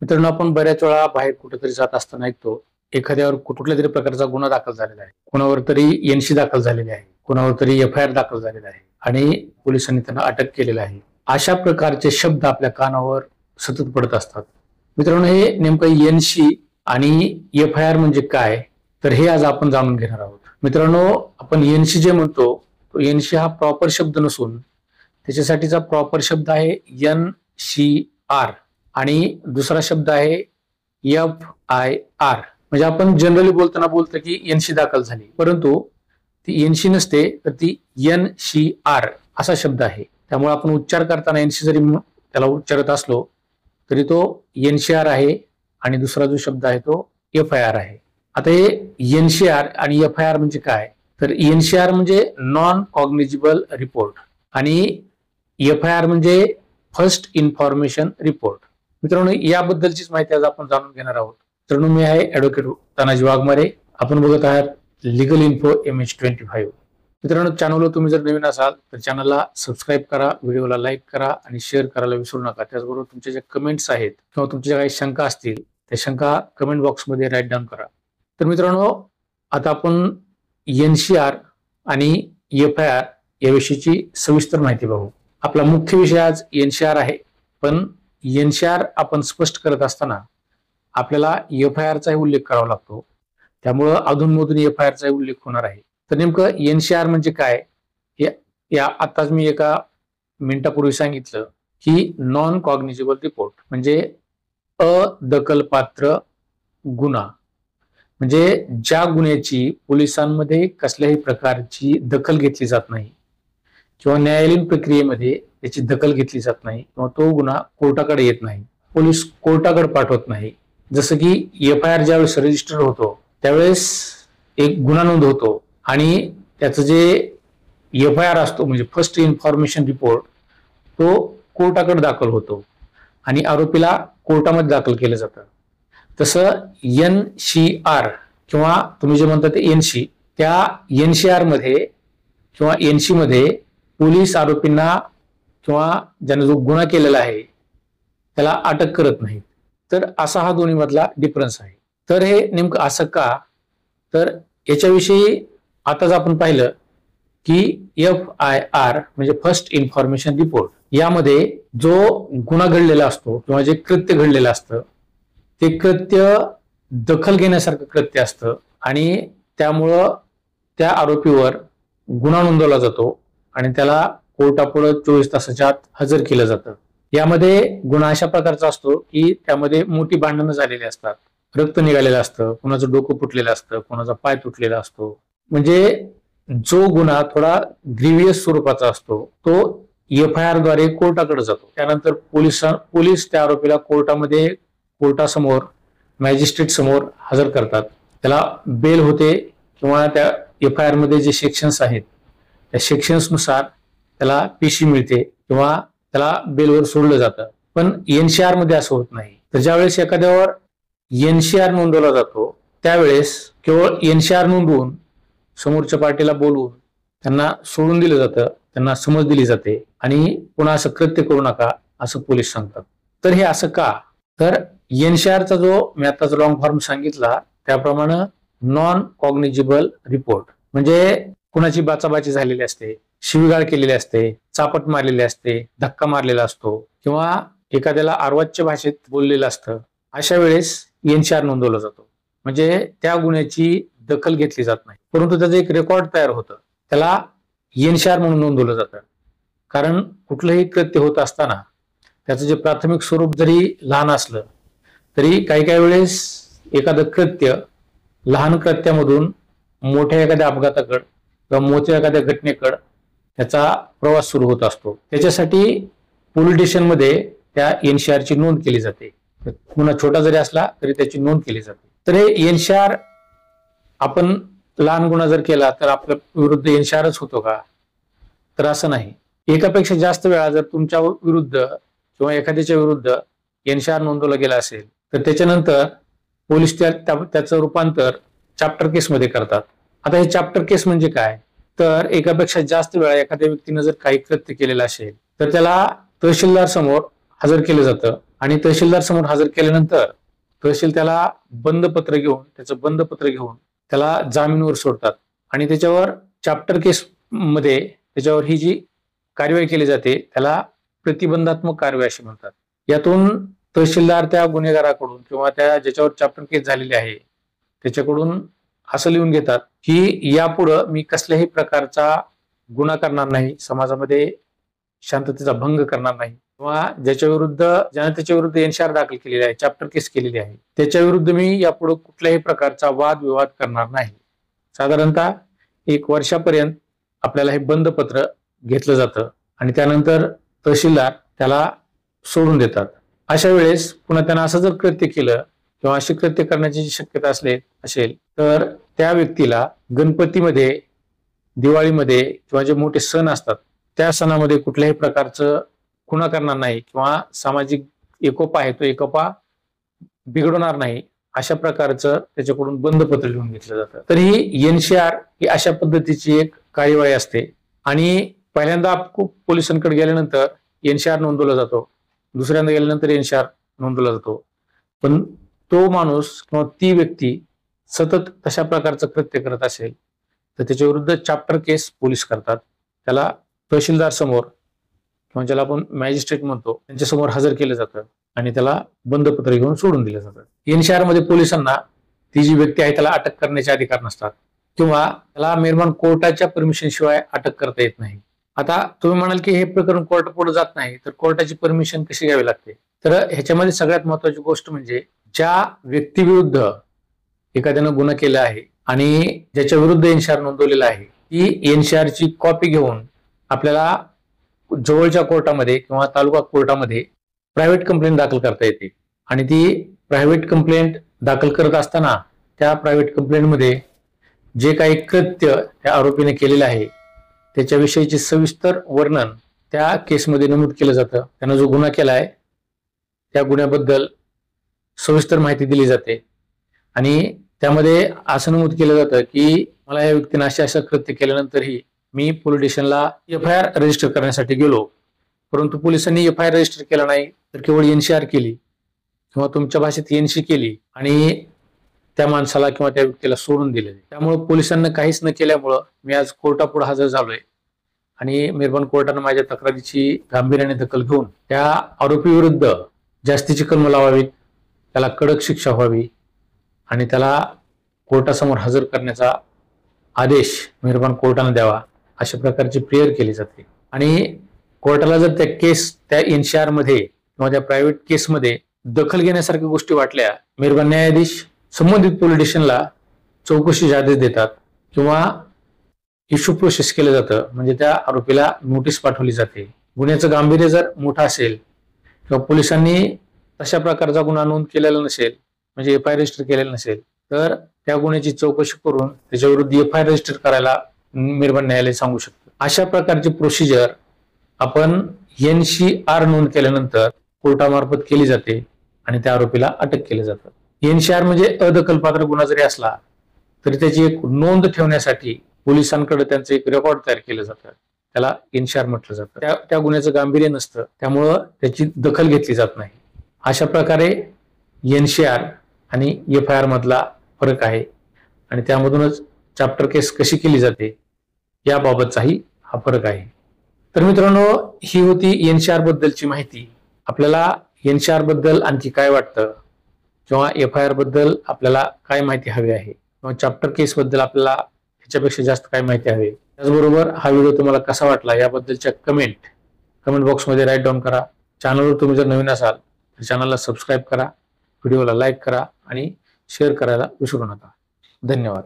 मित्रांनो, आपण बऱ्याच वेळा बाहेर कुठेतरी जात असताना ऐकतो एखाद्यावर कुठल्या तरी प्रकारचा गुन्हा दाखल झालेला आहे, कोणावर तरी एनसी दाखल झालेली आहे, कोणावर तरी एफआयआर दाखल झालेला आहे आणि पोलिसांनी त्यांना अटक केलेली आहे. अशा प्रकारचे शब्द आपल्या कानावर सतत पडत असतात. मित्रांनो, हे नेमकं एनसी आणि एफआयआर म्हणजे काय, तर हे आज आपण जाणून घेणार आहोत. मित्रांनो, आपण एनसी जे म्हणतो तो एनसी हा प्रॉपर शब्द नसून त्याच्यासाठीचा प्रॉपर शब्द आहे NCR आणि दुसरा शब्द आहे FIR. म्हणजे आपण जनरली बोलताना बोलतो की एनसी दाखल झाली, परंतु ती एनसी नसते, तर ती NCR असा शब्द आहे. त्यामुळे आपण उच्चार करताना एनसी जरी त्याला उच्चारत असलो तरी तो NCR आहे आणि दुसरा जो शब्द आहे तो FIR आहे. आता हे NCR आणि FIR म्हणजे काय, तर NCR म्हणजे नॉन कॉग्निजिबल रिपोर्ट आणि FIR म्हणजे फर्स्ट इन्फॉर्मेशन रिपोर्ट. मित्रांनो, याबद्दलचीच माहिती आज आपण जाणून घेणार आहोत. मित्रांनो, मी आहे ॲडव्होकेट तानाजी वाघमारे. आपण बघत आहात लीगल इन्फो MH25. मित्रांनो, चॅनलवर तुम्ही जर नवीन असाल तर चॅनलला सबस्क्राईब करा, व्हिडिओला लाईक करा आणि शेअर करायला विसरू नका. त्याचबरोबर तुमच्या ज्या कमेंट्स आहेत किंवा तुमच्या ज्या काही शंका असतील त्या शंका कमेंट बॉक्समध्ये राईट डाऊन करा. तर मित्रांनो, आता आपण NCR आणि FIR याविषयीची सविस्तर माहिती बघू. आपला मुख्य विषय आज NCR आहे, पण NCR आपण स्पष्ट करत असताना आपल्याला FIR चाही उल्लेख करावा लागतो. त्यामुळं अधूनमधून FIR चाही उल्लेख होणार आहे. तर नेमकं NCR म्हणजे काय, या आताच मी एका मिनिटापूर्वी सांगितलं की नॉन कॉग्निजिबल रिपोर्ट म्हणजे अदखलपात्र गुन्हा, म्हणजे ज्या गुन्ह्याची पोलिसांमध्ये कसल्याही प्रकारची दखल घेतली जात नाही किंवा न्यायालयीन प्रक्रियेमध्ये त्याची दखल घेतली जात नाही किंवा तो गुन्हा कोर्टाकडे येत नाही, पोलीस कोर्टाकडे पाठवत नाही. जसं की FIR ज्यावेळेस रजिस्टर होतो त्यावेळेस एक गुन्हा नोंद होतो आणि त्याचं जे FIR असतो म्हणजे फर्स्ट इन्फॉर्मेशन रिपोर्ट तो कोर्टाकडे दाखल होतो आणि आरोपीला कोर्टामध्ये दाखल केलं जातं. तसं NCR किंवा तुम्ही जे म्हणता ते NC, त्या NCR मध्ये किंवा NC मध्ये पोलीस आरोपींना किंवा ज्याने जो गुन्हा केलेला आहे त्याला अटक करत नाहीत. तर असा हा दोन्ही मधला डिफरन्स आहे. तर हे नेमकं असं का, तर याच्याविषयी आताच आपण पाहिलं की FIR म्हणजे फर्स्ट इन्फॉर्मेशन रिपोर्ट, यामध्ये जो गुन्हा घडलेला असतो किंवा जे कृत्य घडलेलं असतं ते कृत्य दखल घेण्यासारखं कृत्य असतं आणि त्यामुळं त्या आरोपीवर गुन्हा नोंदवला जातो आणि त्याला कोर्टापुढे 24 तासाच्या आत हजर केलं जातं. यामध्ये गुन्हा अशा प्रकारचा असतो की त्यामध्ये मोठी भांडणं झालेली असतात, रक्त निघालेलं असतं, कोणाचं डोकं फुटलेलं असतं, कोणाचा पाय तुटलेला असतो. म्हणजे जो गुन्हा थोडा ग्रीवियस स्वरूपाचा असतो तो FIR द्वारे कोर्टाकडे जातो. त्यानंतर पोलीस त्या आरोपीला कोर्टासमोर मॅजिस्ट्रेट समोर हजर करतात, त्याला बेल होते किंवा त्या FIR मध्ये जे सेक्शन्स आहेत त्या सेक्शन्सनुसार त्याला PC मिळते किंवा त्याला बेलवर सोडलं जातं. पण NCR मध्ये असं होत नाही. तर ज्यावेळेस एखाद्यावर NCR नोंदवला जातो त्यावेळेस केवळ NCR नोंदवून समोरच्या पार्टीला बोलवून त्यांना सोडून दिलं जातं, त्यांना समज दिली जाते आणि पुन्हा असं कृत्य करू नका असं पोलीस सांगतात. तर हे असं का, तर NCRचा जो मी आताच लॉंग फॉर्म सांगितला त्याप्रमाणे नॉन कॉग्निजिबल रिपोर्ट म्हणजे कुणाची बाचाबाची झालेली असते, शिवीगाळ केलेली असते, चापट मारलेली असते, धक्का मारलेला असतो किंवा एखाद्याला अर्वाच्य भाषेत बोललेलं असतं, अशा वेळेस NCR नोंदवला जातो. म्हणजे त्या गुन्ह्याची दखल घेतली जात नाही, परंतु त्याचं एक रेकॉर्ड तयार होतं, त्याला NCR म्हणून नोंदवलं जातं. कारण कुठलंही कृत्य होत असताना त्याचं जे प्राथमिक स्वरूप जरी लहान असलं तरी काही काही वेळेस एखादं कृत्य लहान कृत्यामधून मोठ्या एखाद्या अपघाताकडे किंवा मोठ्या एखाद्या घटनेकडे त्याचा प्रवास सुरू होत असतो. त्याच्यासाठी पोलीस स्टेशनमध्ये त्या NCR ची नोंद केली जाते. गुन्हा छोटा जरी असला तरी त्याची नोंद केली जाते. तर हे NCR आपण लहान गुन्हा जर केला तर आपल्या विरुद्ध NCRच होतो का, तर असं नाही. एकापेक्षा जास्त वेळा जर तुमच्या विरुद्ध किंवा एखाद्याच्या विरुद्ध NCR नोंदवला गेला असेल तर त्याच्यानंतर पोलीस त्याचं रूपांतर चॅप्टर केसमध्ये करतात. आता हे चॅप्टर केस म्हणजे काय, तर एकापेक्षा जास्त वेळा एखाद्या व्यक्तीने जर काही कृत्य केलेलं असेल तर त्याला तहसीलदार समोर हजर केलं जातं आणि तहसीलदार समोर हजर केल्यानंतर तहसील त्याला बंदपत्र घेऊन त्याला जामीनवर सोडतात आणि त्याच्यावर चॅप्टर केस मध्ये त्याच्यावर ही जी कार्यवाही केली जाते त्याला प्रतिबंधात्मक कारवाई असे म्हणतात. यातून तहसीलदार त्या गुन्हेगाराकडून किंवा त्या ज्याच्यावर चॅप्टर केस झालेली आहे त्याच्याकडून असं लिहून घेतात की यापुढं मी कसल्याही प्रकारचा गुन्हा करणार नाही, समाजामध्ये शांततेचा भंग करणार नाही किंवा ज्याने त्याच्या विरुद्ध एनसीआर दाखल केलेली आहे, चॅप्टर केस केलेली आहे, त्याच्या विरुद्ध मी यापुढे कुठल्याही प्रकारचा वादविवाद करणार नाही. साधारणतः 1 वर्षापर्यंत आपल्याला हे बंदपत्र घेतलं जातं आणि त्यानंतर तहसीलदार त्याला सोडून देतात. अशा वेळेस पुन्हा त्यांना असं जर कृत्य केलं किंवा अशी कृत्य करण्याची जी शक्यता असेल तर त्या व्यक्तीला गणपतीमध्ये, दिवाळीमध्ये किंवा जे मोठे सण असतात त्या सणामध्ये कुठल्याही प्रकारचं खुणा करणार नाही किंवा सामाजिक एकोपा आहे तो एकोपा बिघडवणार नाही अशा प्रकारचं त्याच्याकडून बंदपत्र लिहून घेतलं जातं. तर ही एनसीआर ही अशा पद्धतीची एक कार्यवाही असते आणि पहिल्यांदा पोलिसांकडे गेल्यानंतर एनसीआर नोंदवला जातो, दुसऱ्यांदा गेल्यानंतर एनसीआर नोंदवला जातो. पण तो माणूस किंवा ती व्यक्ती सतत तशा प्रकारचं कृत्य करत असेल तर त्याच्या विरुद्ध चॅप्टर केस पोलीस करतात. त्याला तहसीलदार समोर किंवा ज्याला आपण मॅजिस्ट्रेट म्हणतो त्यांच्यासमोर हजर केलं जातं आणि त्याला बंदपत्र घेऊन सोडून दिलं जातं. एनसीआर मध्ये पोलिसांना ती जी व्यक्ती आहे त्याला अटक करण्याचे अधिकार नसतात किंवा त्याला मेहरबान कोर्टाच्या परमिशन शिवाय अटक करता येत नाही. आता तुम्ही म्हणाल की हे प्रकरण कोर्ट पुढे जात नाही तर कोर्टाची परमिशन कशी घ्यावी लागते? तर ह्याच्यामध्ये सगळ्यात महत्वाची गोष्ट म्हणजे ज्या व्यक्तीविरुद्ध एखाद्यानं गुन्हा केला आहे आणि ज्याच्या विरुद्ध एनसीआर नोंदवलेला आहे ती एनसीआरची कॉपी घेऊन आपल्याला जवळच्या कोर्टामध्ये किंवा तालुका कोर्टामध्ये प्रायव्हेट कंप्लेंट दाखल करता येते आणि ती प्रायव्हेट कंप्लेंट दाखल करत असताना त्या प्रायव्हेट कंप्लेंटमध्ये जे काही कृत्य त्या आरोपीने केलेलं आहे त्याच्याविषयीचे सविस्तर वर्णन त्या केसमध्ये नमूद केलं जातं. त्यानं जो गुन्हा केला आहे त्या गुन्ह्याबद्दल सविस्तर माहिती दिली जाते आणि त्यामध्ये असं नमूद केलं जातं की मला या व्यक्तीने अशा कृत्य केल्यानंतरही मी पोलीस स्टेशनला एफआयआर रजिस्टर करण्यासाठी गेलो, परंतु पोलिसांनी एफआयआर रजिस्टर केला नाही तर केवळ एनसीआर केली किंवा तुमच्या भाषेत एनसी केली आणि त्या माणसाला किंवा त्या व्यक्तीला सोडून दिले. त्यामुळे पोलिसांना काहीच न केल्यामुळं मी आज कोर्टापुढे हजर झालोय आणि मेहरबान कोर्टानं माझ्या तक्रारीची गांभीर्याने दखल घेऊन त्या आरोपी विरुद्ध जास्तीची कलम लावावी, त्याला कडक शिक्षा व्हावी आणि त्याला कोर्टासमोर हजर करण्याचा आदेश मेहरबान कोर्टाने द्यावा अशा प्रकारची प्रेयर केली जाते. आणि कोर्टाला जर त्या एनसीआर मध्ये किंवा त्या प्रायव्हेट केसमध्ये दखल घेण्यासारख्या गोष्टी वाटल्या, मेहरबान न्यायाधीश संबंधित पोलीस स्टेशनला चौकशीचे आदेश देतात किंवा इश्यू प्रोसेस केलं जातं, म्हणजे त्या आरोपीला नोटीस पाठवली जाते. गुन्ह्याचं गांभीर्य जर मोठं असेल किंवा पोलिसांनी तशा प्रकारचा गुन्हा नोंद केलेला नसेल, म्हणजे एफआयआर रजिस्टर केलेला नसेल, तर त्या गुन्ह्याची चौकशी करून त्याच्याविरुद्ध एफआयआर रजिस्टर करायला मेहरबान न्यायालय सांगू शकतं. अशा प्रकारची प्रोसिजर आपण एनसीआर नोंद केल्यानंतर कोर्टामार्फत केली जाते आणि त्या आरोपीला अटक केलं जातं. एनसीआर म्हणजे अदखलपात्र गुन्हा जरी असला तरी त्याची एक नोंद ठेवण्यासाठी पोलिसांकडे त्यांचं एक रेकॉर्ड तयार केलं जातं, त्याला एनसीआर म्हटलं जातं. त्या गुन्ह्याचं गांभीर्य नसतं त्यामुळं त्याची दखल घेतली जात नाही. अशा प्रकारे एनसीआर आणि एफआयआर मधला फरक आहे आणि त्यामधूनच चॅप्टर केस कशी केली जाते याबाबतचाही हा फरक आहे. तर मित्रांनो, ही होती एनसीआर बद्दलची माहिती. आपल्याला एनसीआर बद्दल आणखी काय वाटतं किंवा एफआयआर बद्दल आपल्याला काय माहिती हवी आहे किंवा चॅप्टर केस बद्दल आपल्याला ह्याच्यापेक्षा जास्त काय माहिती हवी, त्याचबरोबर हा व्हिडिओ तुम्हाला कसा वाटला याबद्दलच्या कमेंट बॉक्समध्ये राईट डाऊन करा. चॅनलवर तुम्ही जर नवीन असाल तर चॅनलला सबस्क्राईब करा, व्हिडिओला लाईक करा आणि शेअर करायला विसरू नका. धन्यवाद.